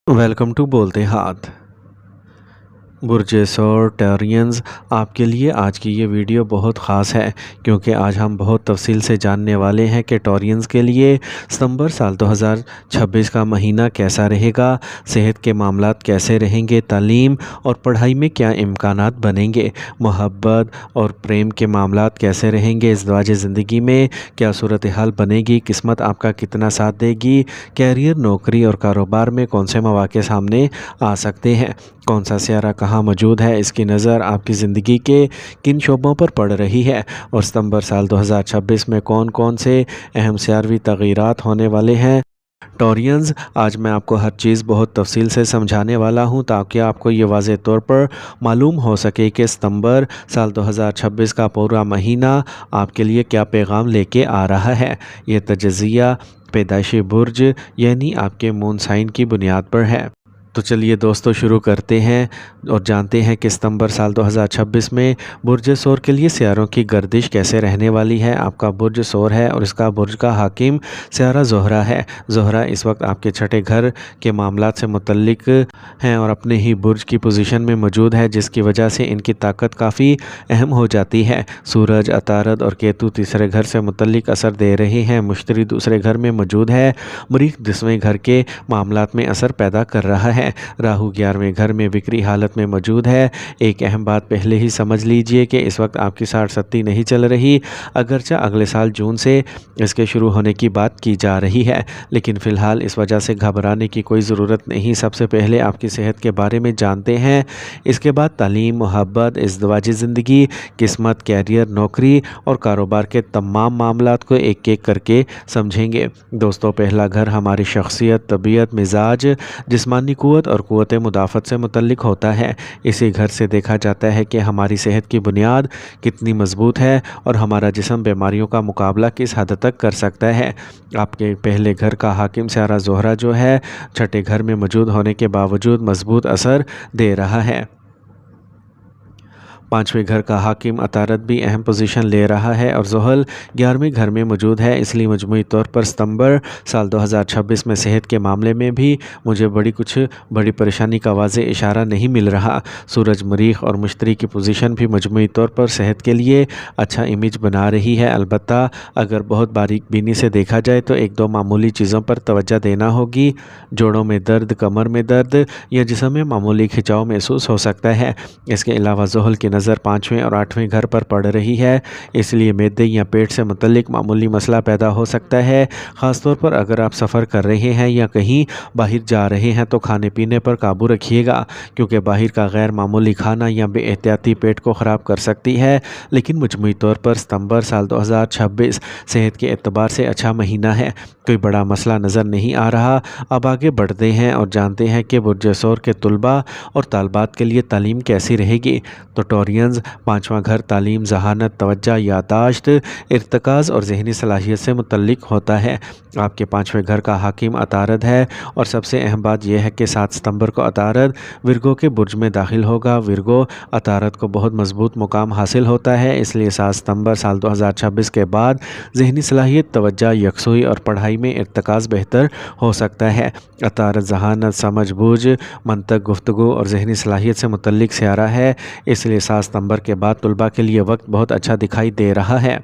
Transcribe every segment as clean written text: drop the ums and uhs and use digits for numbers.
Welcome to بولتے ہاتھ برج سور ٹیرینز آپ کے لیے آج کی یہ ویڈیو بہت خاص ہے کیونکہ آج ہم بہت تفصیل سے جاننے والے ہیں کہ ٹورینز کے لیے ستمبر سال 2026 کا مہینہ کیسا رہے گا، صحت کے معاملات کیسے رہیں گے، تعلیم اور پڑھائی میں کیا امکانات بنیں گے، محبت اور پریم کے معاملات کیسے رہیں گے، ازدواج زندگی میں کیا صورتحال بنے گی، قسمت آپ کا کتنا ساتھ دے گی، کیریئر، نوکری اور کاروبار میں کون سے مواقع سامنے آ سکتے ہیں، کون سا سیارہ کہاں موجود ہے، اس کی نظر آپ کی زندگی کے کن شعبوں پر پڑ رہی ہے، اور ستمبر سال 2026 میں کون کون سے اہم سیاروی تغیرات ہونے والے ہیں۔ ٹورینز، آج میں آپ کو ہر چیز بہت تفصیل سے سمجھانے والا ہوں تاکہ آپ کو یہ واضح طور پر معلوم ہو سکے کہ ستمبر سال 2026 کا پورا مہینہ آپ کے لیے کیا پیغام لے کے آ رہا ہے۔ یہ تجزیہ پیدائشی برج یعنی آپ کے مون سائن کی بنیاد پر ہے۔ تو چلیے دوستو شروع کرتے ہیں اور جانتے ہیں کہ ستمبر سال 2026 میں برج سور کے لیے سیاروں کی گردش کیسے رہنے والی ہے۔ آپ کا برج سور ہے اور اس کا برج کا حاکم سیارہ زہرہ ہے۔ زہرہ اس وقت آپ کے چھٹے گھر کے معاملات سے متعلق ہیں اور اپنے ہی برج کی پوزیشن میں موجود ہے، جس کی وجہ سے ان کی طاقت کافی اہم ہو جاتی ہے۔ سورج، عطارد اور کیتو تیسرے گھر سے متعلق اثر دے رہے ہیں۔ مشتری دوسرے گھر میں موجود ہے۔ مریخ 10ویں گھر کے معاملات میں اثر پیدا کر رہا ہے۔ راہو 11ویں گھر میں وکری حالت میں موجود ہے۔ ایک اہم بات پہلے ہی سمجھ لیجئے کہ اس وقت آپ کی 60 نہیں چل رہی، اگرچہ اگلے سال جون سے اس کے شروع ہونے کی بات کی جا رہی ہے، لیکن فی الحال اس وجہ سے گھبرانے کی کوئی ضرورت نہیں۔ سب سے پہلے آپ کی صحت کے بارے میں جانتے ہیں، اس کے بعد تعلیم، محبت، ازدواجی زندگی، قسمت، کیریئر، نوکری اور کاروبار کے تمام معاملات کو ایک ایک کر کے سمجھیں گے۔ دوستو، پہلا گھر ہماری شخصیت، طبیعت، مزاج، جسمانی قوت اور قوت مدافعت سے متعلق ہوتا ہے۔ اسی گھر سے دیکھا جاتا ہے کہ ہماری صحت کی بنیاد کتنی مضبوط ہے اور ہمارا جسم بیماریوں کا مقابلہ کس حد تک کر سکتا ہے۔ آپ کے پہلے گھر کا حاکم سیارہ زہرہ جو ہے، چھٹے گھر میں موجود ہونے کے باوجود مضبوط اثر دے رہا ہے۔ 5ویں گھر کا حاکم عطارد بھی اہم پوزیشن لے رہا ہے اور زحل 11ویں گھر میں موجود ہے۔ اس لیے مجموعی طور پر ستمبر سال 2026 میں صحت کے معاملے میں بھی مجھے کچھ بڑی پریشانی کا واضح اشارہ نہیں مل رہا۔ سورج، مریخ اور مشتری کی پوزیشن بھی مجموعی طور پر صحت کے لیے اچھا امیج بنا رہی ہے، البتہ اگر بہت باریک بینی سے دیکھا جائے تو ایک دو معمولی چیزوں پر توجہ دینا ہوگی۔ جوڑوں میں درد، کمر میں درد یا جسم میں معمولی کھچاؤ محسوس ہو سکتا ہے۔ اس کے علاوہ زحل کی نظر 5ویں اور 8ویں گھر پر پڑ رہی ہے، اس لیے معدے یا پیٹ سے متعلق معمولی مسئلہ پیدا ہو سکتا ہے۔ خاص طور پر اگر آپ سفر کر رہے ہیں یا کہیں باہر جا رہے ہیں تو کھانے پینے پر قابو رکھیے گا، کیونکہ باہر کا غیر معمولی کھانا یا بے احتیاطی پیٹ کو خراب کر سکتی ہے۔ لیکن مجموعی طور پر ستمبر سال 2026 صحت کے اعتبار سے اچھا مہینہ ہے، کوئی بڑا مسئلہ نظر نہیں آ رہا۔ اب آگے بڑھتے ہیں اور جانتے ہیں کہ برج سور کے طلباء اور طالبات کے لیے تعلیم کیسی رہے گی۔ تو ٹورینز، 5واں گھر تعلیم، ذہانت، توجہ، یادداشت، ارتکاز اور ذہنی صلاحیت سے متعلق ہوتا ہے۔ آپ کے 5ویں گھر کا حاکم عطارد ہے اور سب سے اہم بات یہ ہے کہ 7 ستمبر کو عطارد ورگو کے برج میں داخل ہوگا۔ ورگو عطارد کو بہت مضبوط مقام حاصل ہوتا ہے، اس لیے 7 ستمبر سال 2026 کے بعد ذہنی صلاحیت، توجہ، یکسوئی اور پڑھائی میں ارتکاز بہتر ہو سکتا ہے۔ عطارد ذہانت، سمجھ بوجھ، منطق، گفتگو اور ذہنی صلاحیت سے متعلق سیارہ ہے، اس لیے 7 ستمبر کے بعد طلباء کے لیے وقت بہت اچھا دکھائی دے رہا ہے۔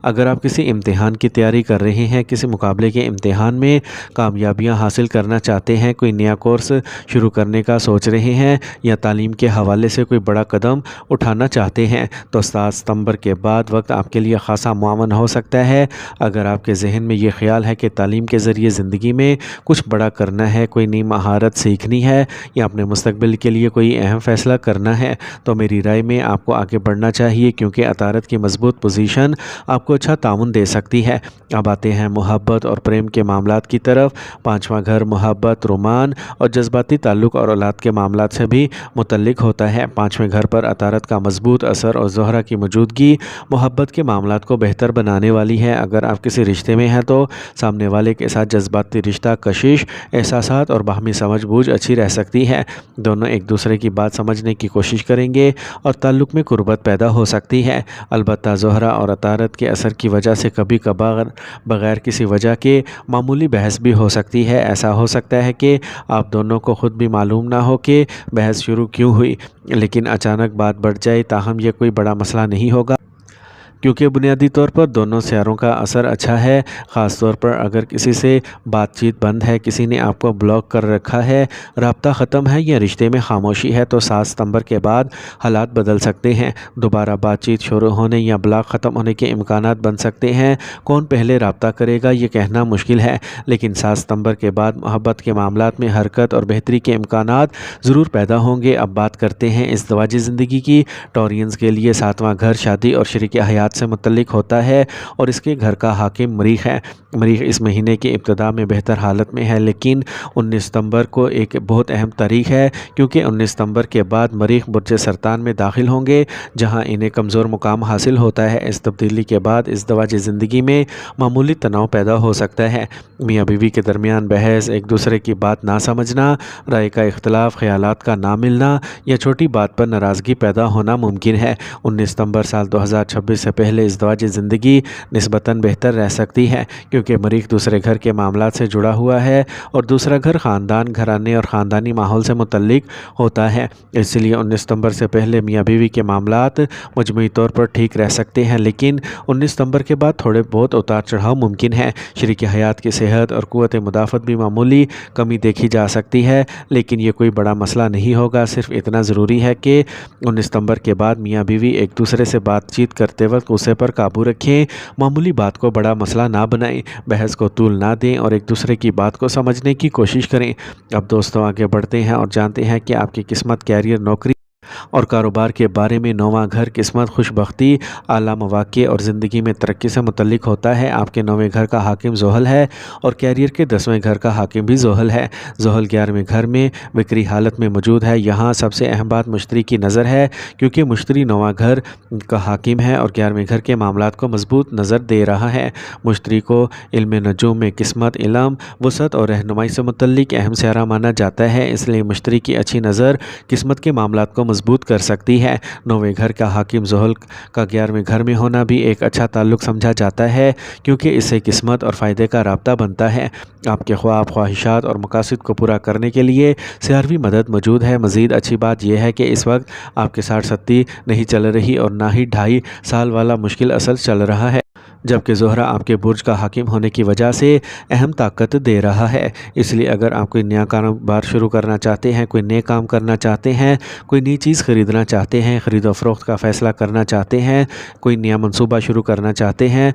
اگر آپ کسی امتحان کی تیاری کر رہے ہیں، کسی مقابلے کے امتحان میں کامیابیاں حاصل کرنا چاہتے ہیں، کوئی نیا کورس شروع کرنے کا سوچ رہے ہیں یا تعلیم کے حوالے سے کوئی بڑا قدم اٹھانا چاہتے ہیں، تو 7 ستمبر کے بعد وقت آپ کے لیے خاصا معاون ہو سکتا ہے۔ اگر آپ کے ذہن میں یہ خیال ہے کہ تعلیم کے ذریعے زندگی میں کچھ بڑا کرنا ہے، کوئی نئی مہارت سیکھنی ہے یا اپنے مستقبل کے لیے کوئی اہم فیصلہ کرنا ہے، تو میری رائے میں آپ کو آگے بڑھنا چاہیے، کیونکہ عطارد کی مضبوط پوزیشن آپ کو اچھا تعاون دے سکتی ہے۔ اب آتے ہیں محبت اور پریم کے معاملات کی طرف۔ 5واں گھر محبت، رومان اور جذباتی تعلق اور اولاد کے معاملات سے بھی متعلق ہوتا ہے۔ 5ویں گھر پر عطارد کا مضبوط اثر اور زہرہ کی موجودگی محبت کے معاملات کو بہتر بنانے والی ہے۔ اگر آپ کسی رشتے میں ہیں تو سامنے والے کے ساتھ جذباتی رشتہ، کشش، احساسات اور باہمی سمجھ بوجھ اچھی رہ سکتی ہے۔ دونوں ایک دوسرے کی بات سمجھنے کی کوشش کریں گے اور تعلق میں قربت پیدا ہو سکتی ہے۔ البتہ زہرہ اور عطارد کے اثر اثر کی وجہ سے کبھی کبھار بغیر کسی وجہ کے معمولی بحث بھی ہو سکتی ہے۔ ایسا ہو سکتا ہے کہ آپ دونوں کو خود بھی معلوم نہ ہو کہ بحث شروع کیوں ہوئی، لیکن اچانک بات بڑھ جائے۔ تاہم یہ کوئی بڑا مسئلہ نہیں ہوگا، کیونکہ بنیادی طور پر دونوں سیاروں کا اثر اچھا ہے۔ خاص طور پر اگر کسی سے بات چیت بند ہے، کسی نے آپ کو بلاک کر رکھا ہے، رابطہ ختم ہے یا رشتے میں خاموشی ہے، تو 7 ستمبر کے بعد حالات بدل سکتے ہیں۔ دوبارہ بات چیت شروع ہونے یا بلاک ختم ہونے کے امکانات بن سکتے ہیں۔ کون پہلے رابطہ کرے گا یہ کہنا مشکل ہے، لیکن 7 ستمبر کے بعد محبت کے معاملات میں حرکت اور بہتری کے امکانات ضرور پیدا ہوں گے۔ اب بات کرتے ہیں ازدواجی زندگی کی۔ ٹورینز کے لیے 7واں گھر شادی اور شریک حیات سے متعلق ہوتا ہے اور اس کے گھر کا حاکم مریخ ہے۔ مریخ اس مہینے کی ابتدا میں بہتر حالت میں ہے، لیکن 19 ستمبر کو ایک بہت اہم تاریخ ہے، کیونکہ 19 ستمبر کے بعد مریخ برج سرطان میں داخل ہوں گے، جہاں انہیں کمزور مقام حاصل ہوتا ہے۔ اس تبدیلی کے بعد ازدواجی زندگی میں معمولی تناؤ پیدا ہو سکتا ہے۔ میاں بیوی کے درمیان بحث، ایک دوسرے کی بات نہ سمجھنا، رائے کا اختلاف، خیالات کا نہ ملنا یا چھوٹی بات پر ناراضگی پیدا ہونا ممکن ہے۔ 19 ستمبر سال 2026 سے پہلے ازدواجی زندگی نسبتاً بہتر رہ سکتی ہے، کیونکہ مریخ دوسرے گھر کے معاملات سے جڑا ہوا ہے اور دوسرا گھر خاندان، گھرانے اور خاندانی ماحول سے متعلق ہوتا ہے۔ اس لیے 19 ستمبر سے پہلے میاں بیوی کے معاملات مجموعی طور پر ٹھیک رہ سکتے ہیں، لیکن 19 ستمبر کے بعد تھوڑے بہت اتار چڑھاؤ ممکن ہے۔ شریک حیات کی صحت اور قوت مدافعت بھی معمولی کمی دیکھی جا سکتی ہے، لیکن یہ کوئی بڑا مسئلہ نہیں ہوگا۔ صرف اتنا ضروری ہے کہ 19 ستمبر کے بعد میاں بیوی ایک دوسرے سے بات چیت کرتے وقت غصے پر قابو رکھیں، معمولی بات کو بڑا مسئلہ نہ بنائیں، بحث کو طول نہ دیں اور ایک دوسرے کی بات کو سمجھنے کی کوشش کریں۔ اب دوستوں آگے بڑھتے ہیں اور جانتے ہیں کہ آپ کی قسمت، کیریئر، نوکری اور کاروبار کے بارے میں۔ 9واں گھر قسمت، خوش بختی، اعلیٰ مواقع اور زندگی میں ترقی سے متعلق ہوتا ہے۔ آپ کے 9ویں گھر کا حاکم زحل ہے اور کیریئر کے 10ویں گھر کا حاکم بھی زحل ہے۔ زحل 11ویں گھر میں وکری حالت میں موجود ہے۔ یہاں سب سے اہم بات مشتری کی نظر ہے، کیونکہ مشتری 9واں گھر کا حاکم ہے اور 11ویں گھر کے معاملات کو مضبوط نظر دے رہا ہے۔ مشتری کو علم نجوم میں قسمت، علم، وسعت اور رہنمائی سے متعلق اہم سیارہ مانا جاتا ہے، اس لیے مشتری کی اچھی نظر قسمت کے معاملات کو مضبوط کر سکتی ہے۔ 9ویں گھر کا حاکم زحل کا 11ویں گھر میں ہونا بھی ایک اچھا تعلق سمجھا جاتا ہے، کیونکہ اس سے قسمت اور فائدے کا رابطہ بنتا ہے۔ آپ کے خواب، خواہشات اور مقاصد کو پورا کرنے کے لیے سیاروی مدد موجود ہے۔ مزید اچھی بات یہ ہے کہ اس وقت آپ کے 60-70 نہیں چل رہی اور نہ ہی 2.5 سال والا مشکل اصل چل رہا ہے، جبکہ زہرہ آپ کے برج کا حاکم ہونے کی وجہ سے اہم طاقت دے رہا ہے۔ اس لیے اگر آپ کوئی نیا کاروبار شروع کرنا چاہتے ہیں، کوئی نئے کام کرنا چاہتے ہیں، کوئی نئی چیز خریدنا چاہتے ہیں، خرید و فروخت کا فیصلہ کرنا چاہتے ہیں، کوئی نیا منصوبہ شروع کرنا چاہتے ہیں،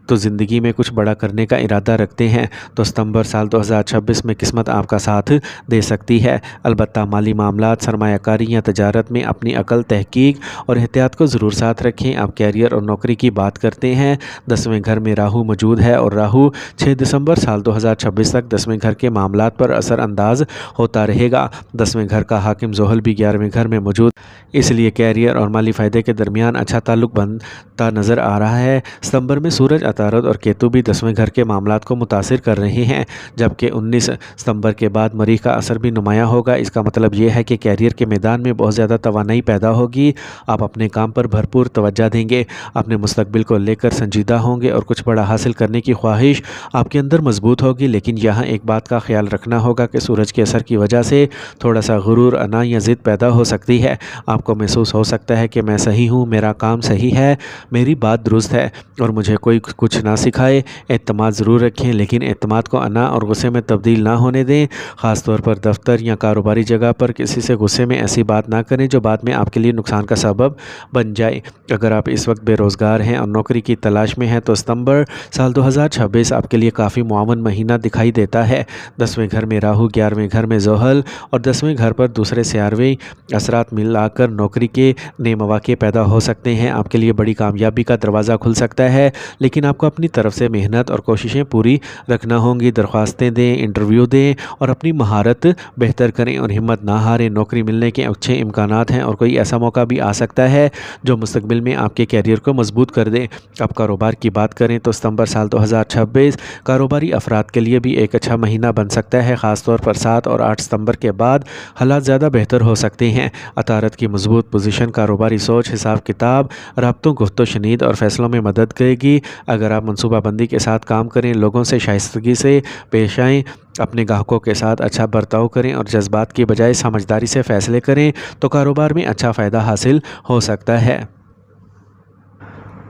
تو زندگی میں کچھ بڑا کرنے کا ارادہ رکھتے ہیں، تو ستمبر سال 2026 میں قسمت آپ کا ساتھ دے سکتی ہے۔ البتہ مالی معاملات، سرمایہ کاری یا تجارت میں اپنی عقل، تحقیق اور احتیاط کو ضرور ساتھ رکھیں۔ آپ کیریئر اور نوکری کی بات کرتے ہیں۔ 10ویں گھر میں راہو موجود ہے اور راہو 6 دسمبر سال 2026 تک 10ویں گھر کے معاملات پر اثر انداز ہوتا رہے گا۔ 10ویں گھر کا حاکم زحل بھی 11ویں گھر میں موجود، اس لیے کیریئر اور مالی فائدے کے درمیان اچھا تعلق بنتا نظر آ رہا ہے۔ ستمبر میں سورج، عطارد اور کیتو بھی 10ویں گھر کے معاملات کو متاثر کر رہے ہیں، جبکہ 19 ستمبر کے بعد مریخ کا اثر بھی نمایاں ہوگا۔ اس کا مطلب یہ ہے کہ کیریئر کے میدان میں بہت زیادہ توانائی پیدا ہوگی۔ آپ اپنے کام پر بھرپور توجہ دیں گے، اپنے مستقبل کو لے کر سنجیدہ ہوں گے اور کچھ بڑا حاصل کرنے کی خواہش آپ کے اندر مضبوط ہوگی۔ لیکن یہاں ایک بات کا خیال رکھنا ہوگا کہ سورج کے اثر کی وجہ سے تھوڑا سا غرور، انا یا ضد پیدا ہو سکتی ہے۔ آپ کو محسوس ہو سکتا ہے کہ میں صحیح ہوں، میرا کام صحیح ہے، میری بات درست ہے اور مجھے کوئی کچھ نہ سکھائے۔ اعتماد ضرور رکھیں، لیکن اعتماد کو انا اور غصے میں تبدیل نہ ہونے دیں۔ خاص طور پر دفتر یا کاروباری جگہ پر کسی سے غصے میں ایسی بات نہ کریں جو بعد میں آپ کے لیے نقصان کا سبب بن جائے۔ اگر آپ اس وقت بے روزگار ہیں اور نوکری کی تلاش میں ہیں تو ستمبر سال 2026 آپ کے لیے کافی معاون مہینہ دکھائی دیتا ہے۔ 10ویں گھر میں راہو، 11ویں گھر میں زحل اور 10ویں گھر پر دوسرے سیاروی اثرات ملا کر نوکری کے نئے مواقع پیدا ہو سکتے ہیں۔ آپ کے لیے بڑی کامیابی کا دروازہ کھل سکتا ہے، لیکن آپ کو اپنی طرف سے محنت اور کوششیں پوری رکھنا ہوں گی۔ درخواستیں دیں، انٹرویو دیں اور اپنی مہارت بہتر کریں اور ہمت نہ ہاریں۔ نوکری ملنے کے اچھے امکانات ہیں اور کوئی ایسا موقع بھی آ سکتا ہے جو مستقبل میں آپ کے کیریئر کو مضبوط کر دے۔ اب کاروبار کی بات کریں تو ستمبر سال 2026 کاروباری افراد کے لیے بھی ایک اچھا مہینہ بن سکتا ہے، خاص طور پر 7 اور 8 ستمبر کے بعد حالات زیادہ بہتر ہو سکتے ہیں۔ عطارد کی مضبوط پوزیشن کاروباری سوچ، حساب کتاب، رابطوں، گفت و شنید اور فیصلوں میں مدد کرے گی۔ اگر آپ منصوبہ بندی کے ساتھ کام کریں، لوگوں سے شائستگی سے پیش آئیں، اپنے گاہکوں کے ساتھ اچھا برتاؤ کریں اور جذبات کی بجائے سمجھداری سے فیصلے کریں تو کاروبار میں اچھا فائدہ حاصل ہو سکتا ہے۔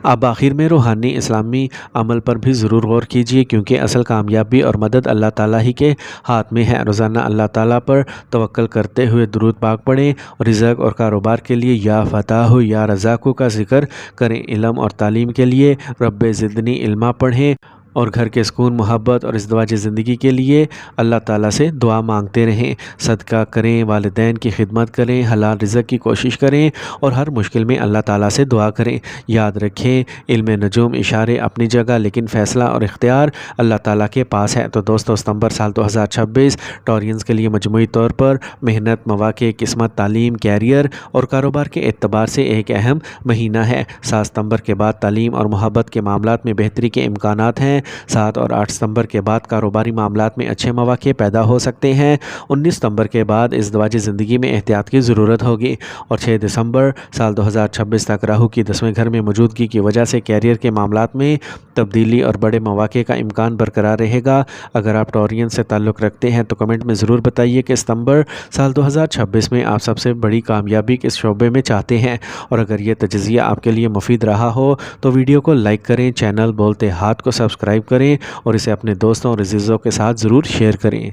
اب آخر میں روحانی اسلامی عمل پر بھی ضرور غور کیجیے، کیونکہ اصل کامیابی اور مدد اللہ تعالیٰ ہی کے ہاتھ میں ہے۔ روزانہ اللہ تعالیٰ پر توکل کرتے ہوئے درود پاک پڑھیں اور رزق اور کاروبار کے لیے یا فتاح یا رزاق کا ذکر کریں۔ علم اور تعلیم کے لیے رب زدنی علما پڑھیں اور گھر کے سکون، محبت اور ازدواجی زندگی کے لیے اللہ تعالیٰ سے دعا مانگتے رہیں۔ صدقہ کریں، والدین کی خدمت کریں، حلال رزق کی کوشش کریں اور ہر مشکل میں اللہ تعالیٰ سے دعا کریں۔ یاد رکھیں، علم نجوم اشارے اپنی جگہ، لیکن فیصلہ اور اختیار اللہ تعالیٰ کے پاس ہے۔ تو دوستو، ستمبر سال 2026 ٹورینز کے لیے مجموعی طور پر محنت، مواقع، قسمت، تعلیم، کیریئر اور کاروبار کے اعتبار سے ایک اہم مہینہ ہے۔ 7 ستمبر کے بعد تعلیم اور محبت کے معاملات میں بہتری کے امکانات ہیں۔ 7 اور 8 ستمبر کے بعد کاروباری معاملات میں اچھے مواقع پیدا ہو سکتے ہیں۔ 19 ستمبر کے بعد ازدواجی زندگی میں احتیاط کی ضرورت ہوگی اور 6 دسمبر سال 2026 تک راہو کی 10ویں گھر میں موجودگی کی وجہ سے کیریئر کے معاملات میں تبدیلی اور بڑے مواقع کا امکان برقرار رہے گا۔ اگر آپ ٹورین سے تعلق رکھتے ہیں تو کمنٹ میں ضرور بتائیے کہ ستمبر سال 2026 میں آپ سب سے بڑی کامیابی کس شعبے میں چاہتے ہیں، اور اگر یہ تجزیہ آپ کے لیے مفید رہا ہو تو ویڈیو کو لائک کریں، چینل بولتے ہاتھ کو سبسکرائب کریں اور اسے اپنے دوستوں اور عزیزوں کے ساتھ ضرور شیئر کریں۔